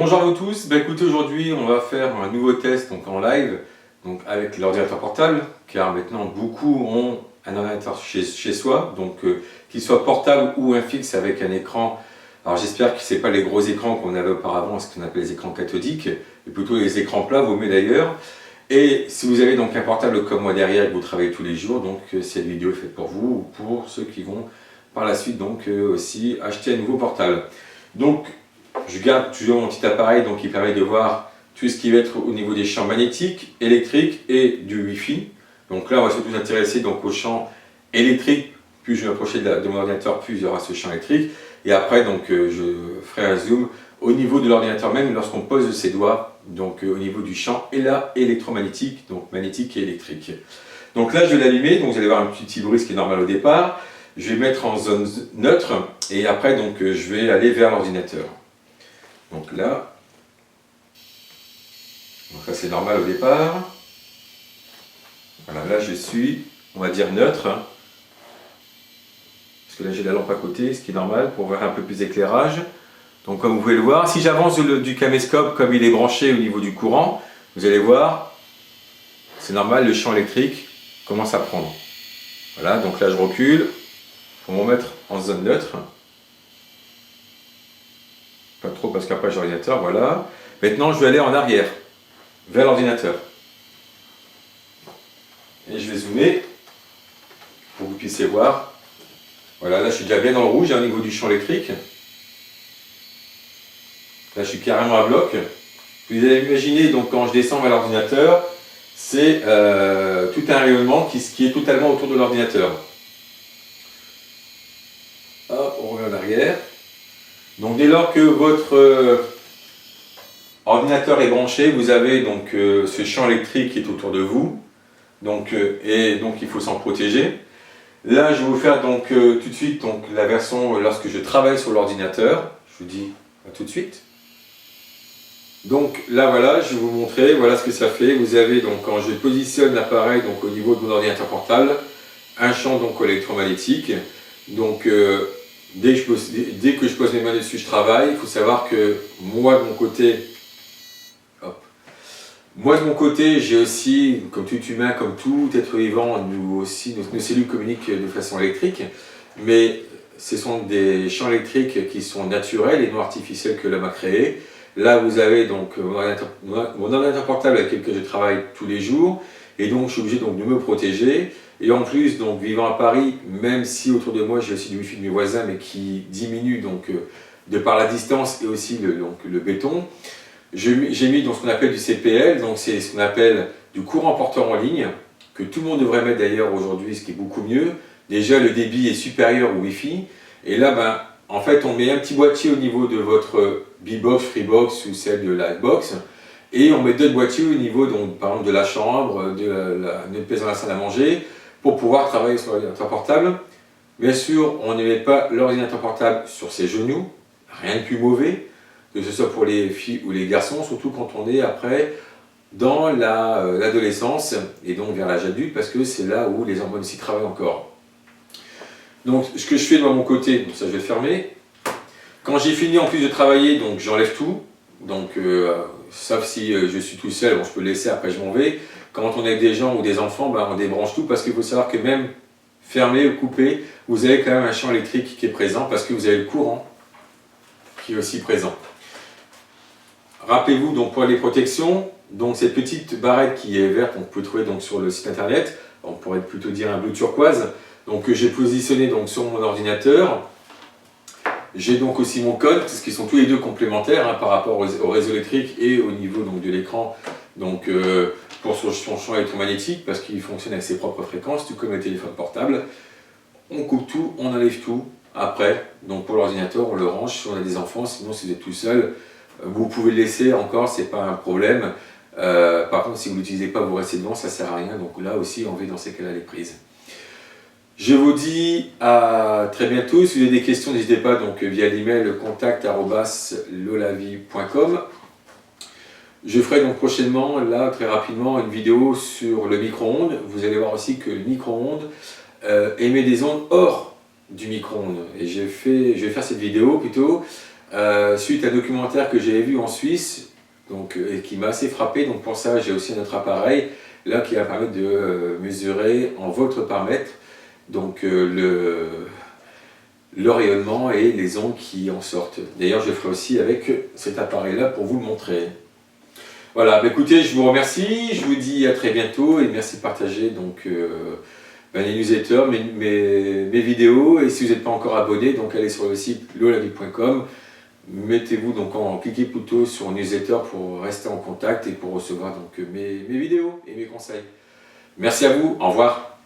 Bonjour à vous tous, écoutez, aujourd'hui on va faire un nouveau test donc, en live donc, avec l'ordinateur portable, car maintenant beaucoup ont un ordinateur chez soi, donc qu'il soit portable ou un fixe avec un écran. Alors j'espère que ce n'est pas les gros écrans qu'on avait auparavant, ce qu'on appelle les écrans cathodiques, mais plutôt les écrans plats, vaut mieux d'ailleurs. Et si vous avez donc un portable comme moi derrière et que vous travaillez tous les jours, donc cette vidéo est faite pour vous ou pour ceux qui vont par la suite donc aussi acheter un nouveau portable. Donc je garde toujours mon petit appareil donc, qui permet de voir tout ce qui va être au niveau des champs magnétiques, électriques et du Wi-Fi. Donc là on va surtout s'intéresser donc au champ électrique. Plus je vais m'approcher de mon ordinateur, plus il y aura ce champ électrique. Et après donc je ferai un zoom au niveau de l'ordinateur même lorsqu'on pose ses doigts, donc au niveau du champ et là électromagnétique, donc magnétique et électrique. Donc là je vais l'allumer, donc vous allez voir un petit bruit, ce qui est normal au départ. Je vais mettre en zone neutre et après donc je vais aller vers l'ordinateur. Donc là, donc ça c'est normal au départ. Voilà, là je suis, on va dire neutre. Parce que là j'ai la lampe à côté, ce qui est normal pour avoir un peu plus d'éclairage. Donc comme vous pouvez le voir, si j'avance du caméscope comme il est branché au niveau du courant, vous allez voir, c'est normal, le champ électrique commence à prendre. Voilà, donc là je recule pour me remettre en zone neutre. Pas trop parce qu'après j'ai l'ordinateur, voilà. Maintenant je vais aller en arrière, vers l'ordinateur. Et je vais zoomer pour que vous puissiez voir. Voilà, là je suis déjà bien dans le rouge au niveau du champ électrique. Là je suis carrément à bloc. Vous allez imaginer donc quand je descends vers l'ordinateur, c'est tout un rayonnement qui est totalement autour de l'ordinateur. Hop, on revient en arrière. Donc dès lors que votre ordinateur est branché, vous avez donc ce champ électrique qui est autour de vous. Donc, et donc il faut s'en protéger. Là je vais vous faire donc tout de suite donc, la version lorsque je travaille sur l'ordinateur. Je vous dis à tout de suite. Donc là voilà, je vais vous montrer, voilà ce que ça fait. Vous avez donc quand je positionne l'appareil donc au niveau de mon ordinateur portable, un champ donc électromagnétique. Donc dès que je pose mes mains dessus, je travaille. Il faut savoir que moi de mon côté, j'ai aussi, comme tout humain, comme tout être vivant, nous aussi, nos cellules communiquent de façon électrique, mais ce sont des champs électriques qui sont naturels et non artificiels que l'homme a créés. Là, vous avez donc mon ordinateur portable avec lequel je travaille tous les jours, et donc je suis obligé donc de me protéger. Et en plus, donc vivant à Paris, même si autour de moi j'ai aussi du wifi de mes voisins, mais qui diminue donc de par la distance et aussi le béton, j'ai mis donc ce qu'on appelle du CPL, donc c'est ce qu'on appelle du courant porteur en ligne, que tout le monde devrait mettre d'ailleurs aujourd'hui, ce qui est beaucoup mieux. Déjà le débit est supérieur au Wi-Fi, et là en fait on met un petit boîtier au niveau de votre B-Box, Freebox ou celle de Livebox, et on met deux boîtiers au niveau donc, par exemple de la chambre, de notre pièce dans la salle à manger, pour pouvoir travailler sur l'ordinateur portable. Bien sûr, on ne met pas l'ordinateur portable sur ses genoux, rien de plus mauvais, que ce soit pour les filles ou les garçons, surtout quand on est après dans l'adolescence et donc vers l'âge adulte, parce que c'est là où les hormones aussi travaillent encore. Donc ce que je fais de mon côté, donc ça je vais le fermer. Quand j'ai fini en plus de travailler, donc j'enlève tout, donc sauf si je suis tout seul, bon, je peux le laisser, après je m'en vais. Quand on est avec des gens ou des enfants, on débranche tout parce qu'il faut savoir que même fermé ou coupé, vous avez quand même un champ électrique qui est présent parce que vous avez le courant qui est aussi présent. Rappelez-vous donc pour les protections, donc cette petite barrette qui est verte, on peut trouver donc sur le site internet, on pourrait plutôt dire un bleu turquoise, donc que j'ai positionné donc sur mon ordinateur. J'ai donc aussi mon code, parce qu'ils sont tous les deux complémentaires par rapport au réseau électrique et au niveau donc, de l'écran pour son champ électromagnétique, parce qu'il fonctionne avec ses propres fréquences, tout comme le téléphone portable. On coupe tout, on enlève tout. Après, donc pour l'ordinateur, on le range si on a des enfants, sinon si vous êtes tout seul, vous pouvez le laisser encore, c'est pas un problème. Par contre, si vous ne l'utilisez pas, vous restez devant, ça ne sert à rien. Donc là aussi, on va dans ces cas-là les prises. Je vous dis à très bientôt. Si vous avez des questions, n'hésitez pas donc via l'email contact@lolavie.com. Je ferai donc prochainement, là très rapidement, une vidéo sur le micro-ondes. Vous allez voir aussi que le micro-ondes émet des ondes hors du micro-ondes. Et je vais faire cette vidéo plutôt suite à un documentaire que j'avais vu en Suisse, donc, et qui m'a assez frappé. Donc pour ça, j'ai aussi un autre appareil là qui va permettre de mesurer en volts par mètre donc, le rayonnement et les ondes qui en sortent. D'ailleurs, je le ferai aussi avec cet appareil-là pour vous le montrer. Voilà, bah écoutez, je vous remercie, je vous dis à très bientôt et merci de partager donc, les newsletters, mes vidéos. Et si vous n'êtes pas encore abonné, donc allez sur le site lolavie.com. Mettez-vous donc cliquez plutôt sur newsletter pour rester en contact et pour recevoir donc mes vidéos et mes conseils. Merci à vous, au revoir.